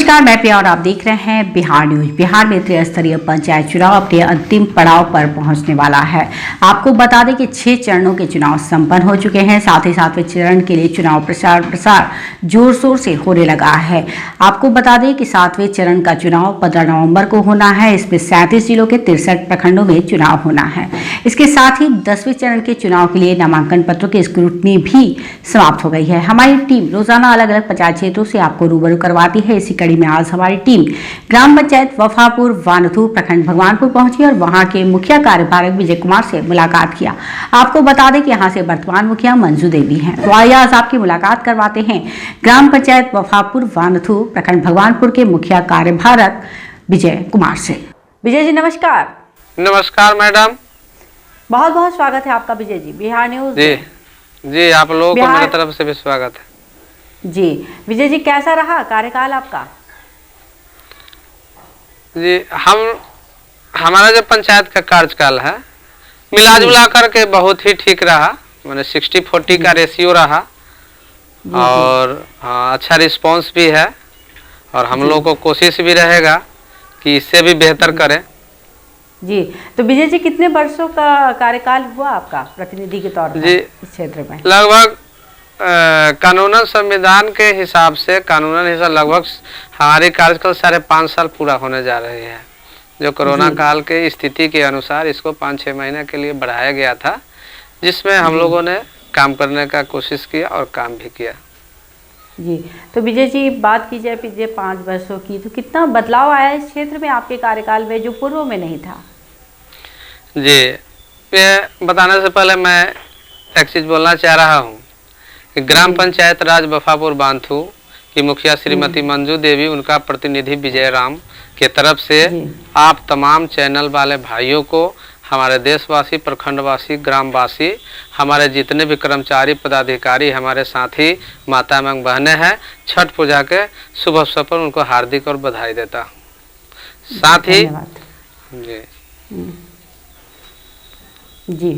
नमस्कार, मैं प्रिया और आप देख रहे हैं बिहार न्यूज। बिहार में त्रिस्तरीय पंचायत चुनाव अपने अंतिम पड़ाव पर पहुंचने वाला है। आपको बता दें कि 6 चरणों के चुनाव संपन्न हो चुके हैं। साथ ही 7वें चरण के लिए चुनाव प्रसार जोर शोर से होने लगा है। आपको बता दें कि 7वें चरण का चुनाव 15 नवंबर को होना है। इसमें 37 जिलों के 63 प्रखंडों में चुनाव होना है। इसके साथ ही 10वें चरण के चुनाव के लिए नामांकन पत्रों की स्क्रूटनी भी समाप्त हो गई है। हमारी टीम रोजाना अलग अलग पंचायत क्षेत्रों से आपको रूबरू करवाती है। इसी कड़ी में आज हमारी टीम ग्राम पंचायत वफापुर वानथू प्रखंड भगवानपुर पहुंची और वहां के मुखिया कार्यपालक विजय कुमार से मुलाकात किया। आपको बता दें कि यहां से वर्तमान मुखिया मंजू देवी हैं। तो आइए आज आपकी मुलाकात करवाते हैं ग्राम पंचायत वफापुर वानथू प्रखंड भगवानपुर के मुखिया कार्यपालक विजय कुमार से। विजय जी नमस्कार। नमस्कार मैडम, बहुत बहुत स्वागत है आपका विजय जी बिहार न्यूज। जी आप लोगों को मेरी तरफ से भी स्वागत है। जी विजय जी, कैसा रहा कार्यकाल आपका? जी हमारा जो पंचायत का कार्यकाल है मिला करके बहुत ही ठीक रहा। मैंने 60-40 का रेशियो रहा और अच्छा रिस्पांस भी है और हम लोग को कोशिश भी रहेगा कि इससे भी बेहतर करें। जी तो विजय जी, कितने वर्षों का कार्यकाल हुआ आपका प्रतिनिधि के तौर पर इस क्षेत्र में? लगभग कानूनन संविधान के हिसाब से लगभग हमारे कार्यकाल 5.5 साल पूरा होने जा रहे हैं। जो कोरोना काल के स्थिति के अनुसार इसको 5-6 महीने के लिए बढ़ाया गया था, जिसमें हम लोगों ने काम करने का कोशिश किया और काम भी किया। जी तो विजय जी, बात की जाए पिछले 5 वर्षों की, तो कितना बदलाव आया इस क्षेत्र में आपके कार्यकाल में जो पूर्व में नहीं था? जी, ये बताने से पहले मैं एक चीज़ बोलना चाह रहा हूँ कि ग्राम पंचायत राज वफापुर बांथू की मुखिया श्रीमती मंजू देवी, उनका प्रतिनिधि विजय राम के तरफ से आप तमाम चैनल वाले भाइयों को, हमारे देशवासी, प्रखंडवासी, ग्रामवासी, हमारे जितने भी कर्मचारी पदाधिकारी, हमारे साथी माता एवं बहनें हैं, छठ पूजा के शुभ अवसर पर उनको हार्दिक और बधाई देता हूँ। साथ ही जी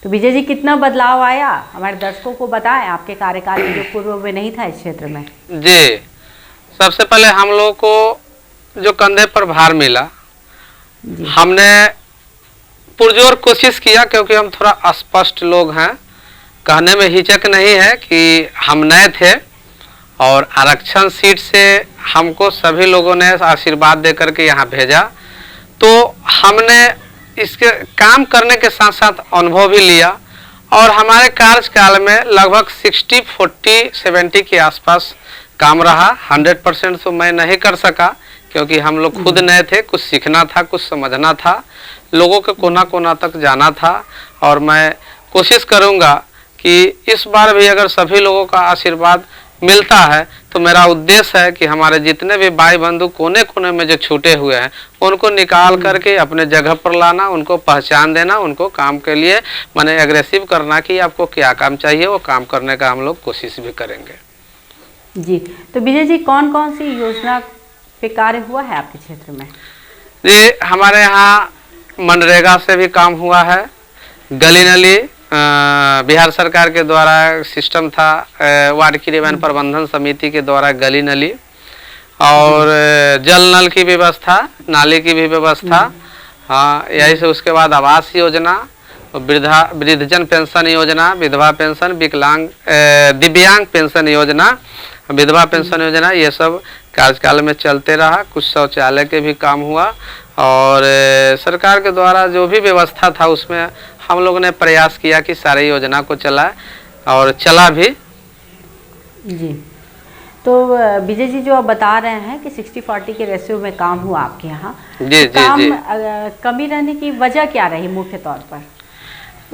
तो विजय जी, कितना बदलाव आया हमारे दर्शकों को बताएं आपके कार्यकाल में जो पूर्व में नहीं था इस क्षेत्र में? जी, सबसे पहले हम लोग को जो कंधे पर भार मिला, हमने पुरजोर कोशिश किया, क्योंकि हम थोड़ा अस्पष्ट लोग हैं। कहने में हिचक नहीं है कि हम नए थे और आरक्षण सीट से हमको सभी लोगों ने आशीर्वाद देकर के यहाँ भेजा। तो हमने इसके काम करने के साथ साथ अनुभव भी लिया और हमारे कार्यकाल में लगभग 60-40-70 के आसपास काम रहा। 100% तो मैं नहीं कर सका, क्योंकि हम लोग खुद नए थे, कुछ सीखना था, कुछ समझना था, लोगों के कोना कोना तक जाना था। और मैं कोशिश करूंगा कि इस बार भी अगर सभी लोगों का आशीर्वाद मिलता है तो मेरा उद्देश्य है कि हमारे जितने भी भाई बंधु कोने कोने में जो छूटे हुए हैं उनको निकाल करके अपने जगह पर लाना, उनको पहचान देना, उनको काम के लिए माने एग्रेसिव करना कि आपको क्या काम चाहिए, वो काम करने का हम लोग कोशिश भी करेंगे। जी तो विजय जी, कौन कौन सी योजना पे कार्य हुआ है आपके क्षेत्र में? जी, हमारे यहाँ मनरेगा से भी काम हुआ है। गली नली बिहार सरकार के द्वारा सिस्टम था, वार्ड क्रियान्वयन प्रबंधन समिति के द्वारा गली नली और जल नल की व्यवस्था, नाली की भी व्यवस्था। हाँ, यही से उसके बाद आवास योजना, वृद्धजन पेंशन योजना, विधवा पेंशन, दिव्यांग पेंशन योजना, विधवा पेंशन योजना, ये सब कार्यकाल में चलते रहा। कुछ शौचालय के भी काम हुआ और सरकार के द्वारा जो भी व्यवस्था था उसमें हम लोगों ने प्रयास किया कि सारी योजना को चलाए और चला भी। जी तो विजय जी, जो आप बता रहे हैं कि 60-40 के रेशियो में काम हुआ आपके यहाँ, जी तो काम कमी रहने की वजह क्या रही मुख्य तौर पर?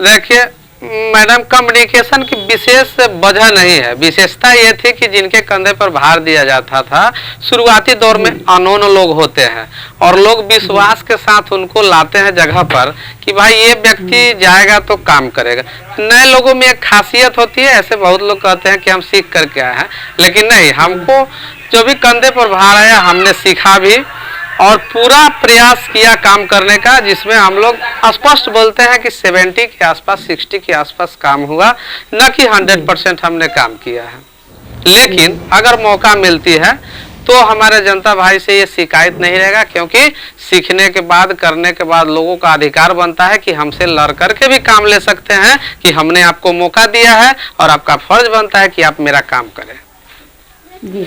देखिए मैडम, कम्युनिकेशन की विशेष वजह नहीं है। विशेषता ये थी कि जिनके कंधे पर भार दिया जाता था, शुरुआती दौर में अननोन लोग होते हैं और लोग विश्वास के साथ उनको लाते हैं जगह पर कि भाई ये व्यक्ति जाएगा तो काम करेगा। नए लोगों में एक खासियत होती है, ऐसे बहुत लोग कहते हैं कि हम सीख करके आए हैं, लेकिन नहीं, हमको जो भी कंधे पर भार आया हमने सीखा भी और पूरा प्रयास किया काम करने का, जिसमें हम लोग स्पष्ट बोलते हैं कि 70 के आसपास, 60 के आसपास काम हुआ, न कि 100% हमने काम किया है। लेकिन अगर मौका मिलती है तो हमारे जनता भाई से ये शिकायत नहीं रहेगा, क्योंकि सीखने के बाद, करने के बाद लोगों का अधिकार बनता है कि हमसे लड़ करके भी काम ले सकते हैं, कि हमने आपको मौका दिया है और आपका फर्ज बनता है कि आप मेरा काम करें। जी,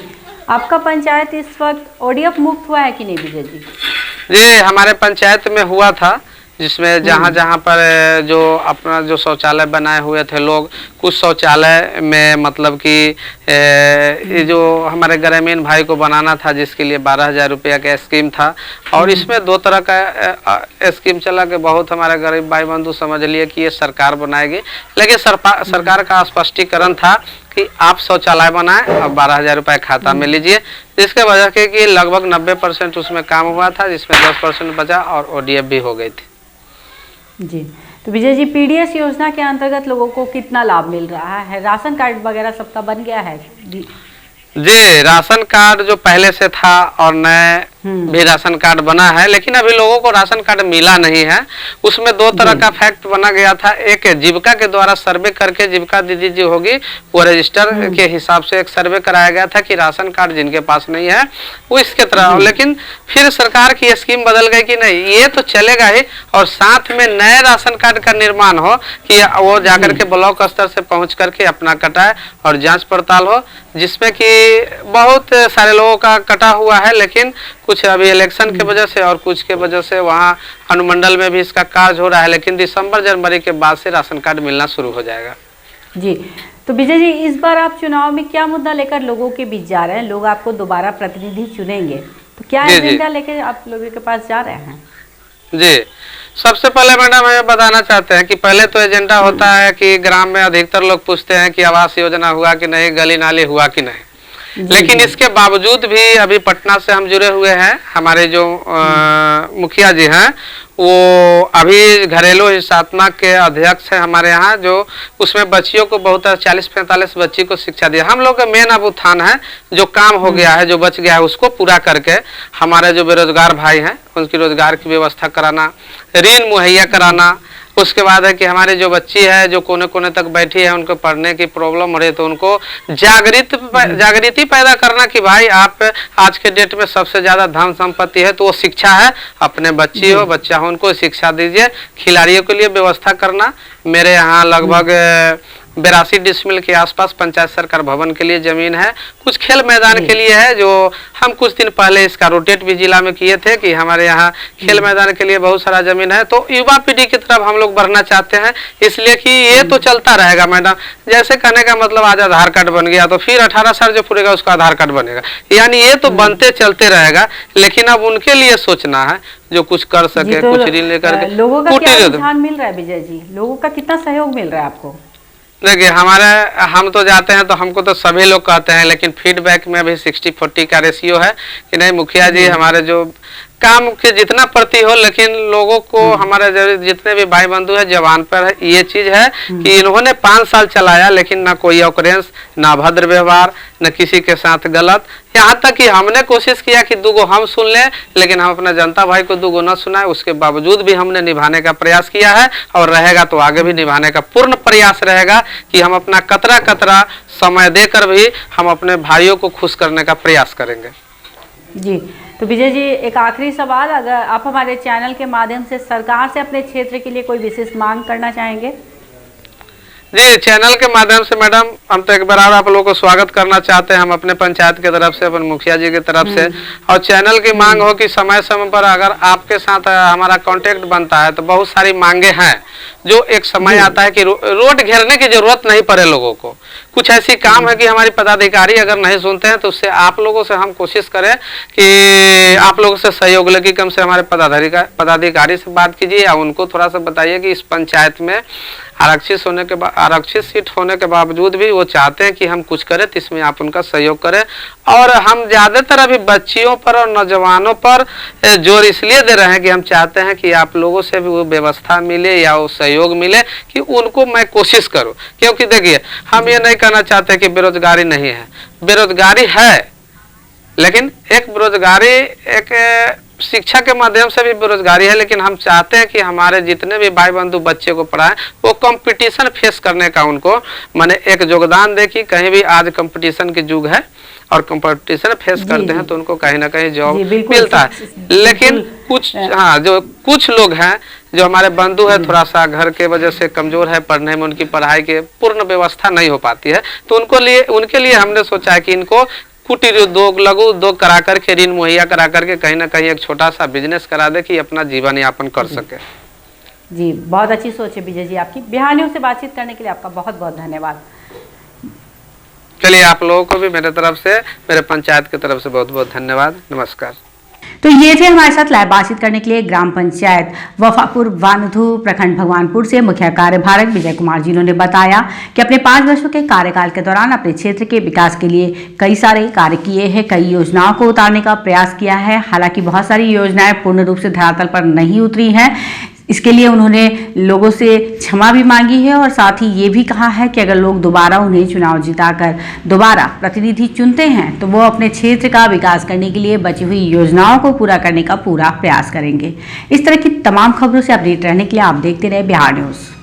आपका पंचायत इस वक्त ओडीएफ मुक्त हुआ है कि नहीं विजय जी? जी, हमारे पंचायत में हुआ था, जिसमें जहाँ पर जो अपना जो शौचालय बनाए हुए थे लोग, कुछ शौचालय में मतलब कि ये जो हमारे ग्रामीण भाई को बनाना था, जिसके लिए 12,000 रुपया का स्कीम था, और इसमें 2 तरह का स्कीम चला कि बहुत हमारे गरीब भाई बंधु समझ लिए कि ये सरकार बनाएगी, लेकिन सरकार का स्पष्टीकरण था कि आप शौचालय बनाएं और 12,000 रुपये खाता में लीजिए, जिसके वजह से कि लगभग 90% उसमें काम हुआ था, जिसमें 10% बचा और ओडीएफ भी हो गई थी। जी, तो विजय जी, पीडीएस योजना के अंतर्गत लोगों को कितना लाभ मिल रहा है? राशन कार्ड वगैरह सबका बन गया है? जी, राशन कार्ड जो पहले से था और नए भी राशन कार्ड बना है, लेकिन अभी लोगों को राशन कार्ड मिला नहीं है। उसमें 2 तरह का फैक्ट बना गया था। एक जीविका के द्वारा सर्वे करके, जीविका दीदी जी होगी, वो रजिस्टर के हिसाब से एक सर्वे कराया गया था कि राशन कार्ड जिनके पास नहीं है वो इसके तरह, लेकिन फिर सरकार की स्कीम बदल गई कि नहीं, ये तो चलेगा ही, और साथ में नए राशन कार्ड का निर्माण हो कि वो जाकर के ब्लॉक स्तर से पहुंच करके अपना कटाए और जांच पड़ताल हो, जिसमें कि बहुत सारे लोगों का कटा हुआ है, लेकिन कुछ अभी इलेक्शन के वजह से और कुछ के वजह से वहाँ अनुमंडल में भी इसका कार्य हो रहा है, लेकिन दिसंबर जनवरी के बाद से राशन कार्ड मिलना शुरू हो जाएगा। जी, तो विजय जी, इस बार आप चुनाव में क्या मुद्दा लेकर लोगों के बीच जा रहे हैं? लोग आपको दोबारा प्रतिनिधि चुनेंगे, तो क्या एजेंडा लेकर आप लोगों के पास जा रहे हैं? जी, सबसे पहले मैडम हमें बताना चाहते हैं कि पहले तो एजेंडा होता है कि ग्राम में अधिकतर लोग पूछते हैं कि आवास योजना हुआ कि नहीं, गली नाली हुआ कि नहीं, लेकिन इसके बावजूद भी अभी पटना से हम जुड़े हुए हैं, हमारे जो मुखिया जी हैं वो अभी घरेलू हिंसात्मक के अध्यक्ष हैं हमारे यहाँ, जो उसमें बच्चियों को बहुत 40-45 बच्ची को शिक्षा दिया। हम लोग का मेन अब उत्थान है, जो काम हो गया है, जो बच गया है, उसको पूरा करके हमारे जो बेरोजगार भाई हैं उनकी रोजगार की व्यवस्था कराना, ऋण मुहैया कराना। उसके बाद है कि हमारी जो बच्ची है जो कोने कोने तक बैठी है, उनको पढ़ने की प्रॉब्लम हो रही है, तो उनको जागृति पैदा करना कि भाई आप आज के डेट में सबसे ज़्यादा धन संपत्ति है तो वो शिक्षा है, अपने बच्ची हो बच्चा हो उनको शिक्षा दीजिए। खिलाड़ियों के लिए व्यवस्था करना, मेरे यहाँ लगभग 82 डिसमिल के आसपास पंचायत सरकार भवन के लिए जमीन है, कुछ खेल मैदान के लिए है, जो हम कुछ दिन पहले इसका रोटेट भी जिला में किए थे कि हमारे यहाँ खेल मैदान के लिए बहुत सारा जमीन है। तो युवा पीढ़ी की तरफ हम लोग बढ़ना चाहते हैं, इसलिए कि ये तो चलता रहेगा मैडम। जैसे कहने का मतलब आज आधार कार्ड बन गया तो फिर 18 साल जो पूरेगा उसका आधार कार्ड बनेगा, यानी ये तो बनते चलते रहेगा, लेकिन अब उनके लिए सोचना है जो कुछ कर सके, तो कुछ ऋण लेकर के। लोगों का क्या रुझान मिल रहा है विजय जी? लोगों का कितना सहयोग मिल रहा है आपको? देखिए, हम तो जाते हैं तो हमको तो सभी लोग कहते हैं, लेकिन फीडबैक में अभी 60-40 का रेशियो है कि नहीं मुखिया जी हमारे जो काम के जितना प्रति हो, लेकिन लोगों को हमारे जितने भी भाई बंधु है जवान पर ये चीज है कि इन्होंने 5 साल चलाया, लेकिन ना कोई ऑकरेंस, ना अभद्र व्यवहार, न किसी के साथ गलत, यहाँ तक कि हमने कोशिश किया कि 2 हम सुन लें, लेकिन हम अपना जनता भाई को 2 न सुनाए, उसके बावजूद भी हमने निभाने का प्रयास किया है और रहेगा तो आगे भी निभाने का पूर्ण प्रयास रहेगा कि हम अपना कतरा कतरा समय देकर भी हम अपने भाइयों को खुश करने का प्रयास करेंगे। जी, तो विजय जी, एक आखिरी सवाल, अगर आप हमारे चैनल के माध्यम से सरकार से अपने क्षेत्र के लिए कोई विशेष मांग करना चाहेंगे? जी, चैनल के माध्यम से मैडम हम तो एक बार आप लोगों को स्वागत करना चाहते हैं, हम अपने पंचायत की तरफ से, अपने मुखिया जी की तरफ से, और चैनल की मांग हो कि समय समय पर अगर आपके साथ हमारा कांटेक्ट बनता है तो बहुत सारी मांगे हैं, जो एक समय आता है कि रोड घेरने की जरूरत नहीं पड़े लोगों को। कुछ ऐसी काम है कि हमारी पदाधिकारी अगर नहीं सुनते हैं तो उससे आप लोगों से हम कोशिश करें कि आप लोगों से सहयोग लेके कम से हमारे पदाधिकारी से बात कीजिए या उनको थोड़ा सा बताइए कि इस पंचायत में आरक्षित सीट होने के बावजूद भी वो चाहते हैं कि हम कुछ करें, तो इसमें आप उनका सहयोग करें। और हम ज़्यादातर अभी बच्चियों पर और नौजवानों पर जोर इसलिए दे रहे हैं कि हम चाहते हैं कि आप लोगों से भी वो व्यवस्था मिले या वो सहयोग मिले कि उनको मैं कोशिश करूं, क्योंकि देखिए हम ये नहीं कहना चाहते कि बेरोजगारी नहीं है, बेरोजगारी है, लेकिन एक बेरोजगारी एक शिक्षा के माध्यम से भी बेरोजगारी है, लेकिन हम चाहते हैं कि हमारे जितने भी भाई बंधु बच्चे को पढ़ाएं वो कंपटीशन फेस करने का उनको माने एक योगदान दे कि कहीं भी आज कंपटीशन के युग है और कंपटीशन फेस करते हैं तो उनको कहीं ना कहीं जॉब मिलता है। लेकिन कुछ जो कुछ लोग हैं जो हमारे बंधु है थोड़ा सा घर के वजह से कमजोर है, पढ़ने में उनकी पढ़ाई की पूर्ण व्यवस्था नहीं हो पाती है, तो उनके लिए हमने सोचा है कि इनको कुटीर उद्योग, लघु उद्योग करा करके ऋण मुहैया करा करके कहीं ना कहीं एक छोटा सा बिजनेस करा दे कि अपना जीवन यापन कर सके। जी, बहुत अच्छी सोच है विजय जी आपकी। बिहार न्यूज़ से बातचीत करने के लिए आपका बहुत बहुत धन्यवाद। चलिए, आप लोगों को भी मेरे तरफ से, मेरे पंचायत की तरफ से बहुत बहुत धन्यवाद। नमस्कार। तो ये थे हमारे साथ लाइव बातचीत करने के लिए ग्राम पंचायत वफापुर वानधु प्रखंड भगवानपुर से मुखिया कार्यभारक विजय कुमार जी। ने बताया कि अपने 5 वर्षों के कार्यकाल के दौरान अपने क्षेत्र के विकास के लिए कई सारे कार्य किए हैं, कई योजनाओं को उतारने का प्रयास किया है। हालांकि बहुत सारी योजनाएं पूर्ण रूप से धरातल पर नहीं उतरी हैं, इसके लिए उन्होंने लोगों से क्षमा भी मांगी है और साथ ही ये भी कहा है कि अगर लोग दोबारा उन्हें चुनाव जिताकर दोबारा प्रतिनिधि चुनते हैं तो वो अपने क्षेत्र का विकास करने के लिए बची हुई योजनाओं को पूरा करने का पूरा प्रयास करेंगे। इस तरह की तमाम खबरों से अपडेट रहने के लिए आप देखते रहे बिहार न्यूज़।